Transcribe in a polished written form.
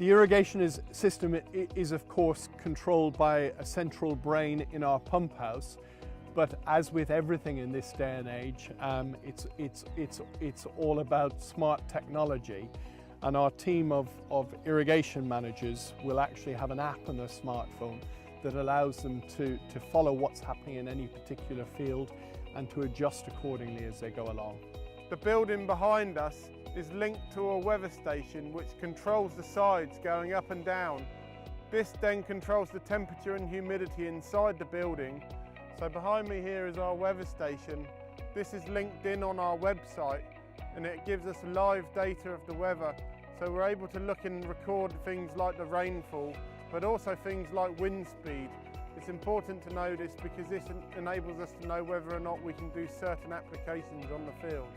The irrigation system is of course controlled by a central brain in our pump house, but as with everything in this day and age, it's all about smart technology, and our team of irrigation managers will actually have an app on their smartphone that allows them to follow what's happening in any particular field and to adjust accordingly as they go along. The building behind us is linked to a weather station which controls the sides going up and down. This then controls the temperature and humidity inside the building. So behind me here is our weather station. This is linked in on our website and it gives us live data of the weather. So we're able to look and record things like the rainfall, but also things like wind speed. It's important to know this because this enables us to know whether or not we can do certain applications on the field.